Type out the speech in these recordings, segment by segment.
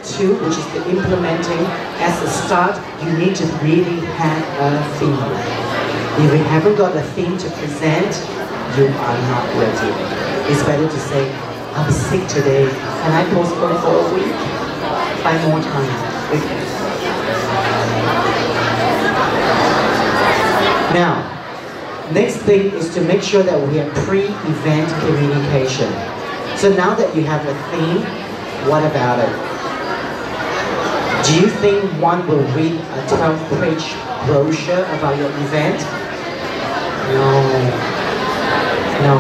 Two, which is the implementing. As a start, you need to really have a theme. If you haven't got a theme to present, you are not ready. It's better to say, I'm sick today. Can I postpone for a week? Find more time. Okay. Now, next thing is to make sure that we have pre-event communication. So now that you have a theme, what about it? Do you think one will read a 12-page brochure about your event? No.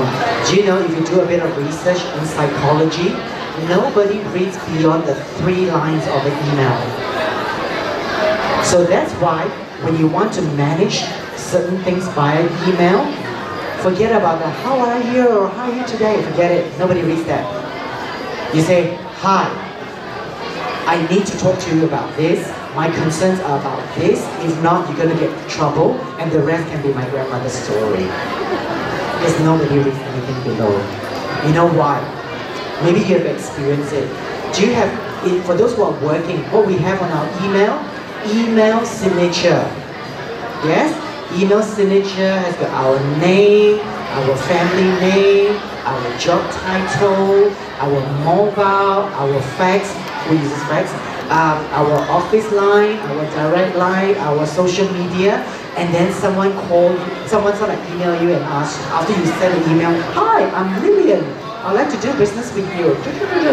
Do you know, if you do a bit of research in psychology, nobody reads beyond the 3 lines of an email. So that's why when you want to manage certain things via email, forget about the how are you or how are you today, forget it, nobody reads that. You say, hi, I need to talk to you about this. My concerns are about this. If not, you're going to get in trouble, and the rest can be my grandmother's story. Because nobody reads anything below. You know why? Maybe you have experienced it. Do you have, for those who are working, what we have on our email signature. Yes? Email signature has got our name, our family name, our job title, our mobile, our fax. Who uses fax? Our office line, our direct line, our social media, and then someone sort of email you and ask, after you send an email, hi, I'm Lillian. I'd like to do business with you.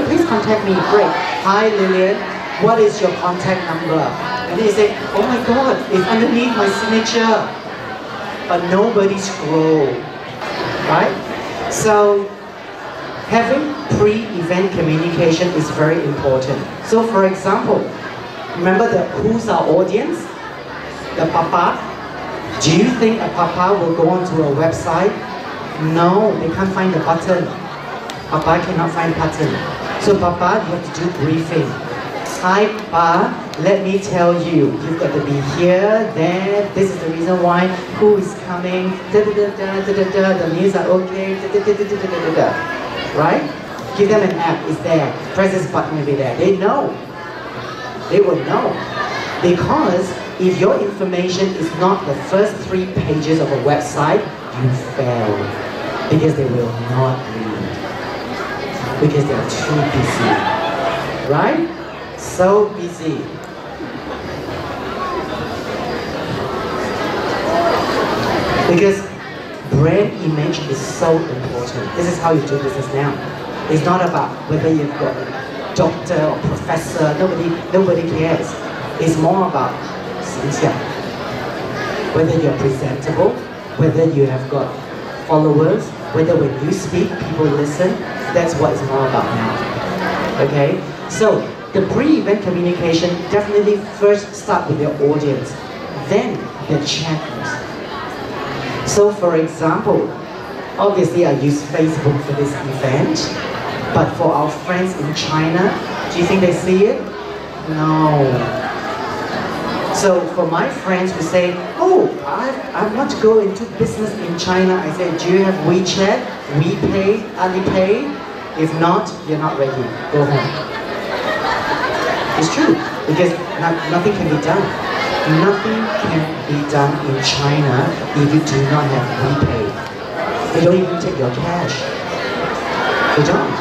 Please contact me. Great. Hi Lillian, what is your contact number? And then you say, oh my God, it's underneath my signature. But nobody scrolled, right? So having pre-event communication is very important. So for example, remember who's our audience? The papa. Do you think a papa will go onto a website? No, they can't find the button. Papa cannot find button. So papa, you have to do briefing. Hi papa, let me tell you, you've got to be here, there, this is the reason why, who is coming, the meals are okay, right? Give them an app, it's there. Press this button, will be there. They know. They will know. Because if your information is not the first 3 pages of a website, you fail. Because they will not read. Because they are too busy. Right? So busy. Because brand image is so important. This is how you do business now. It's not about whether you've got a doctor or professor, nobody cares. It's more about whether you're presentable, whether you have got followers, whether when you speak, people listen. That's what it's more about now. Okay? So, the pre-event communication definitely first start with your audience, then the channels. So for example, obviously I use Facebook for this event, but for our friends in China, do you think they see it? No. So for my friends who say, oh, I want to go into business in China, I say, do you have WeChat, WePay, Alipay? If not, you're not ready. Go home. It's true, because nothing can be done. Nothing can be done in China if you do not have WePay. They don't even take your cash. They don't.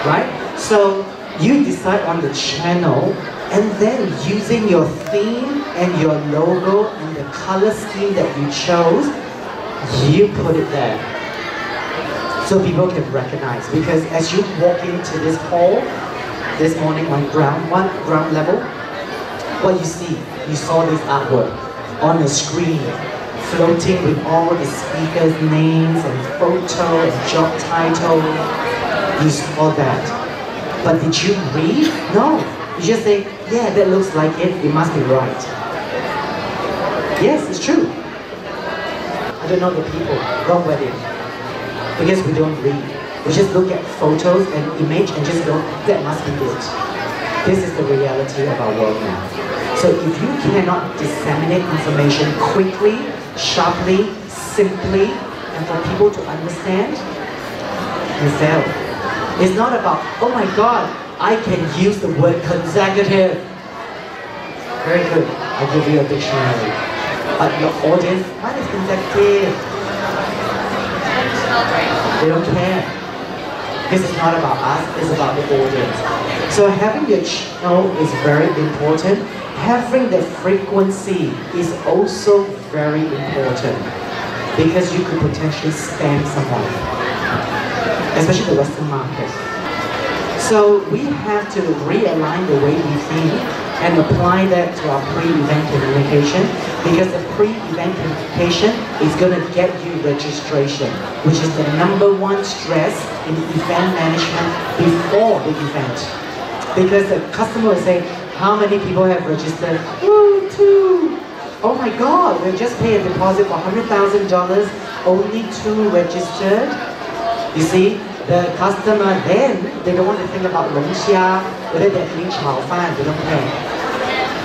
Right? So you decide on the channel, and then using your theme and your logo and the color scheme that you chose, you put it there. So people can recognize. Because as you walk into this hall, this morning on ground level, what you see, you saw this artwork on the screen, floating with all the speakers' names and photo and job title. You saw that. But did you read? No. You just say, yeah, that looks like it must be right. Yes, it's true. I don't know the people, wrong wedding. Because we don't read. We just look at photos and image and just go, that must be it. This is the reality of our world now. So if you cannot disseminate information quickly, sharply, simply, and for people to understand, you fail. It's not about, oh my God, I can use the word consecutive. Very good. I'll give you a dictionary. But your audience, what is consecutive? They don't care. This is not about us, it's about the audience. So having your channel is very important. Having the frequency is also very important because you could potentially spam someone, especially the Western market. So we have to realign the way we think and apply that to our pre-event communication, because the pre-event communication is going to get you registration, which is the #1 stress in event management before the event. Because the customer will say, how many people have registered? Oh, 2. Oh my God, we just paid a deposit for $100,000, only 2 registered. You see, the customer then, they don't want to think about long xia, whether they're eating chao fan, they don't care.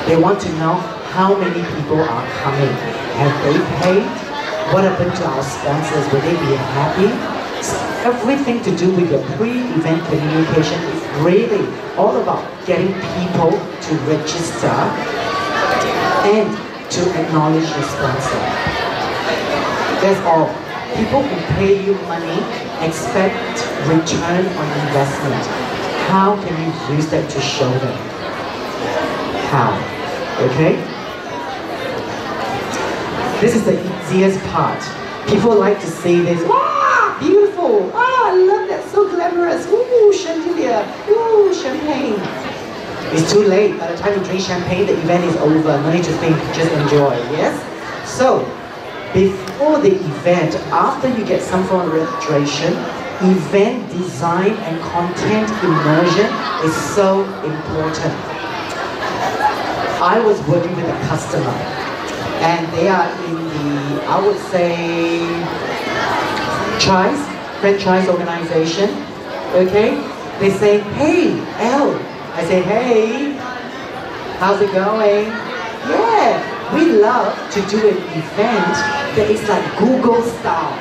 They want to know how many people are coming. Have they paid? What happened to our sponsors? Will they be happy? So everything to do with your pre-event communication is really all about getting people to register and to acknowledge your sponsor. That's all. People who pay you money expect return on investment. How can you use that to show them? How? Okay? This is the easiest part. People like to see this. Wow, beautiful. Ah, I love that. So glamorous. Ooh, chandelier. Ooh, champagne. It's too late. By the time you drink champagne, the event is over. No need to think. Just enjoy. Yes? So, before the event, after you get some form of registration, event design and content immersion is so important. I was working with a customer, and they are in the, I would say, franchise organization. Okay? They say, hey, L. I say, hey, how's it going? Yeah, we love to do an event that is like Google style.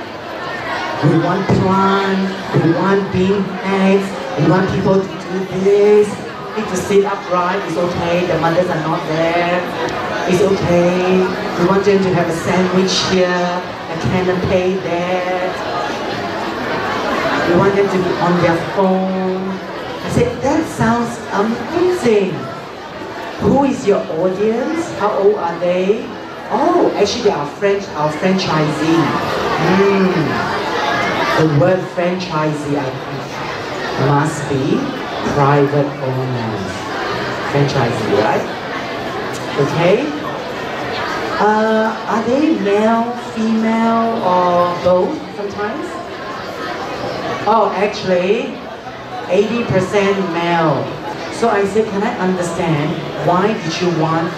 We want plan, we want bean eggs, we want people to do this. Need to sit upright, it's okay, the mothers are not there, it's okay. We want them to have a sandwich here, a canapé there. We want them to be on their phone. I said, that sounds amazing. Who is your audience? How old are they? Oh, actually they are our franchisee. The word franchisee, I think, must be private owners. Franchisee, right? Okay. Are they male, female, or both sometimes? Oh, actually, 80% male. So I said, can I understand why did you want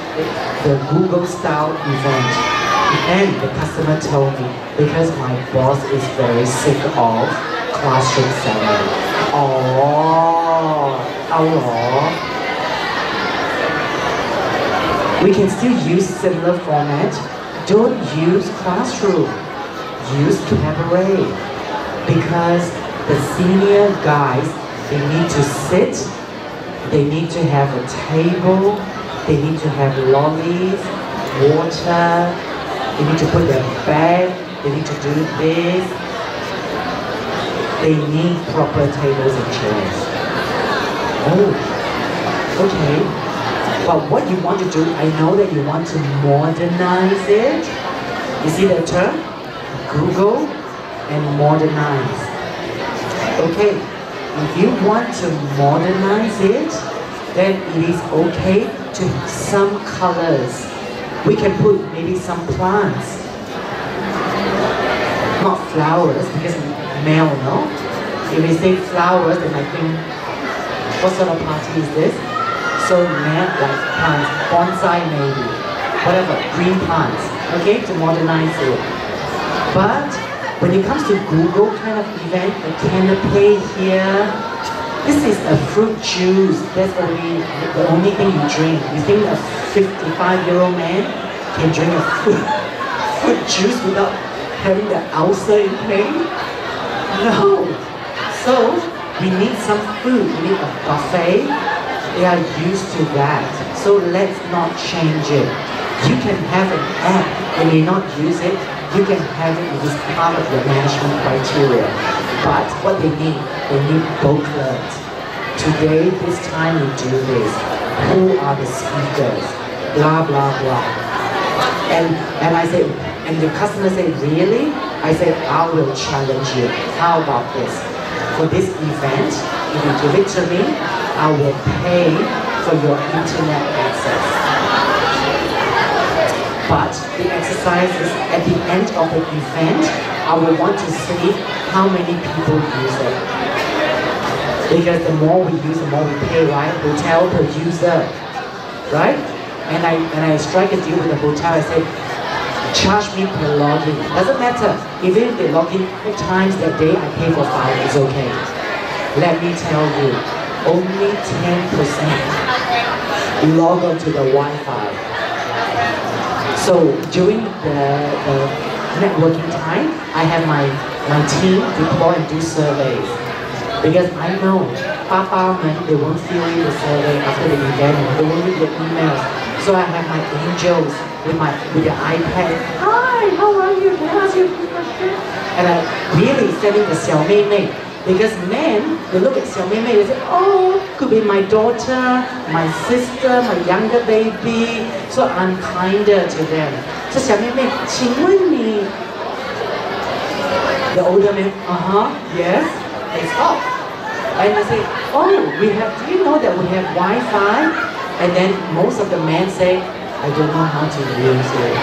the Google style event? And the customer told me, because my boss is very sick of classroom setting. Oh, we can still use similar format. Don't use classroom. Use cabaret. Because the senior guys, they need to sit, they need to have a table, they need to have lollies, water, they need to put their bag, they need to do this. They need proper tables and chairs. Oh, okay. But what you want to do, I know that you want to modernize it. You see the term? Google and modernize. Okay, if you want to modernize it, then it is okay to have some colors. We can put maybe some plants. Not flowers, because male, no? If we say flowers, then I think, what sort of party is this? So male, like plants, bonsai maybe, whatever, green plants, okay, to modernize it. But when it comes to Google kind of event, the canapé here, this is a fruit juice. That's the only thing you drink. You think a 55-year-old man can drink a fruit juice without having the ulcer in pain? No. So We need some food, we need a buffet. They are used to that. So let's not change it. You can have an app, when you not use it, you can have it as part of your management criteria. But what they need booklets. Today, this time we do this. Who are the speakers? Blah, blah, blah. And I say, and the customer say, really? I say, I will challenge you. How about this? For this event, if you give it to me, I will pay for your internet access. But the exercise is at the end of the event, I will want to see how many people use it. Because the more we use, the more we pay, right? Hotel per user, right? And I strike a deal with the hotel. I say, charge me per login. Doesn't matter. Even if they log in 4 times that day, I pay for 5. It's okay. Let me tell you, only 10% log on to the Wi-Fi. So during the networking time, I have my team deploy and do surveys. Because I know, they won't fill in the survey after the event, they won't read your emails. So I have my angels with the iPad. Hi, how are you? Can I ask you a question? And I really sending the Xiao Mei Mei. Because men, they look at Xiao Mei Mei, they say, oh, could be my daughter, my sister, my younger baby. So I'm kinder to them. So Xiao Mei Mei, 请问你 The older man, yes, they stop. And they say, oh, do you know that we have Wi-Fi? And then most of the men say, I don't know how to use it.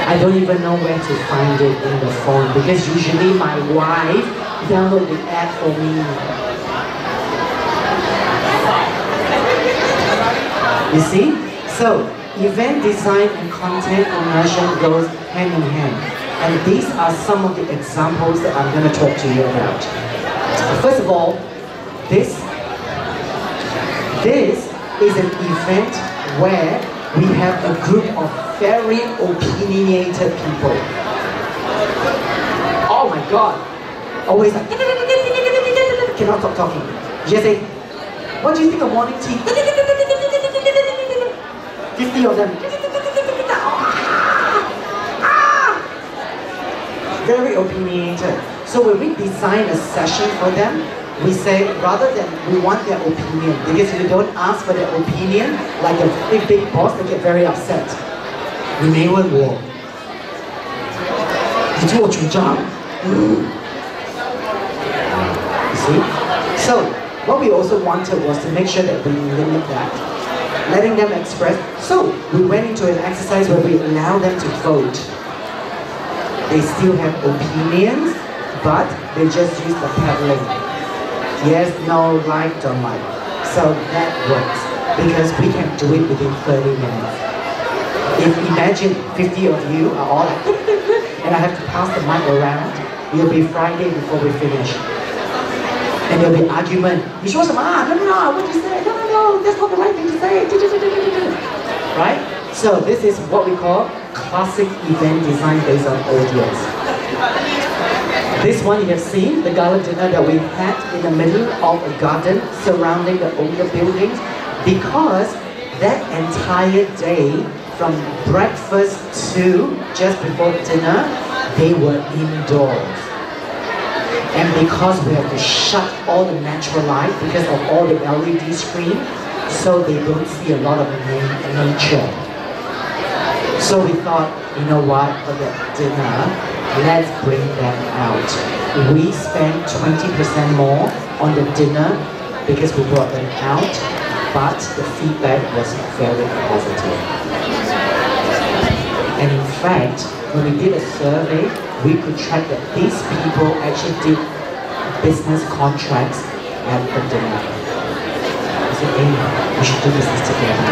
I don't even know where to find it in the phone because usually my wife downloads the app for me. You see? So, event design and content immersion goes hand in hand. And these are some of the examples that I'm going to talk to you about. First of all, this is an event where we have a group of very opinionated people. Oh my God! Always like, cannot stop talking. You just say, what do you think of morning tea? 50 of them. Very opinionated. So when we design a session for them, we say, rather than we want their opinion, because if you don't ask for their opinion, like a big boss, they get very upset. 你没问我，你做主张。You see? So, what we also wanted was to make sure that we limit that, letting them express. So, we went into an exercise where we allow them to vote. They still have opinions, but they just use the peddling. Yes, no, like, don't like. So that works because we can do it within 30 minutes. If imagine 50 of you are all like, and I have to pass the mic around, it'll be Friday before we finish. And there'll be argument. You show some, no, what did you say? No, that's not the right thing to say. Right? So this is what we call classic event design based on audience. This one you have seen, the gala dinner that we had in the middle of a garden surrounding the older buildings, because that entire day, from breakfast to just before dinner, they were indoors. And because we have to shut all the natural light because of all the LED screen, so they don't see a lot of nature. So we thought, you know what, for the dinner, let's bring them out. We spent 20% more on the dinner because we brought them out, but the feedback was very positive. And in fact, when we did a survey, we could track that these people actually did business contracts at the dinner. I said, hey, we should do business together.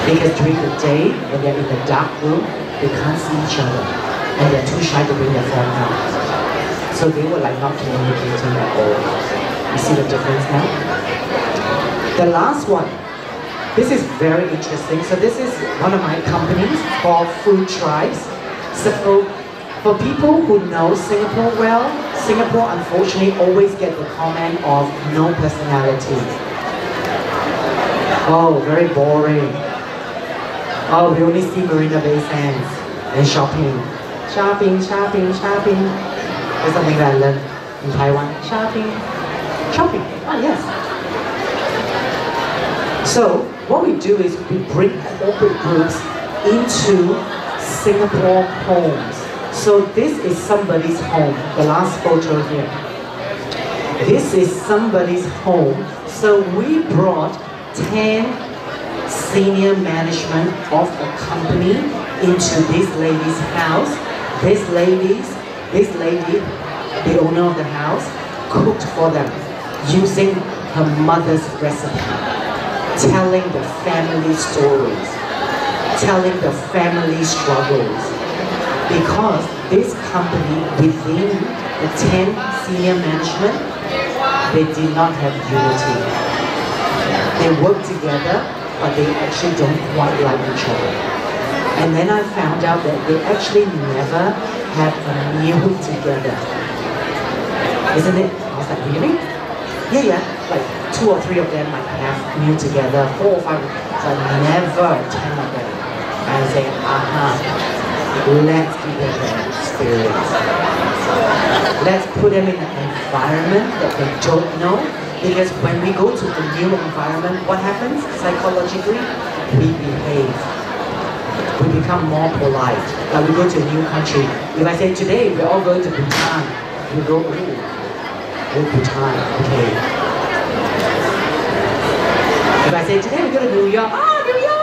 Because during the day, when they're in the dark room, they can't see each other. And they're too shy to bring their phone out. So they were like not communicating at all. You see the difference now? The last one. This is very interesting. So this is one of my companies called Food Tribes. So For people who know Singapore well, Singapore unfortunately always get the comment of no personality. Oh, very boring. Oh, we only see Marina Bay Sands and shopping. Shopping, shopping, shopping. There's something that I learned in Taiwan. Shopping, shopping. Oh, yes. So, what we do is we bring corporate groups into Singapore homes. So this is somebody's home, the last photo here. This is somebody's home. So we brought 10 senior management of the company into this lady's house. This lady, the owner of the house, cooked for them using her mother's recipe, telling the family stories, telling the family struggles. Because this company, within the 10 senior management, they did not have unity. They work together, but they actually don't quite like each other. And then I found out that they actually never had a meal together. Isn't it? I was like, really? Yeah. Like 2 or 3 of them might have a meal together, 4 or 5, but never 10 of them. And I say, let's give them that experience. Let's put them in an environment that they don't know. Because when we go to a new environment, what happens psychologically? We behave. We become more polite. Like we go to a new country. If I say today we're all going to Bhutan, you go, oh Bhutan, okay. If I say today we go to New York, New York!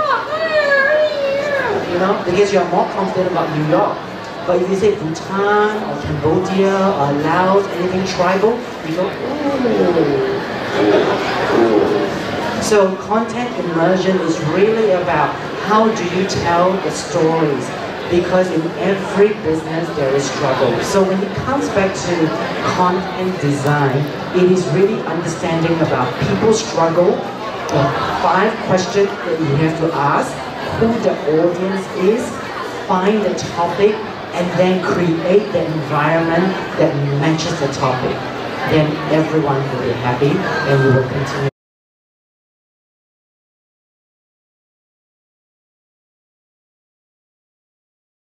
You know, because you're more confident about New York. But if you say Bhutan or Cambodia or Laos, anything tribal, you go, ooh. So content immersion is really about how do you tell the stories, because in every business there is struggle. So when it comes back to content design, it is really understanding about people's struggle, the 5 questions that you have to ask, who the audience is, find the topic, and then create the environment that matches the topic. Then everyone will be happy and we will continue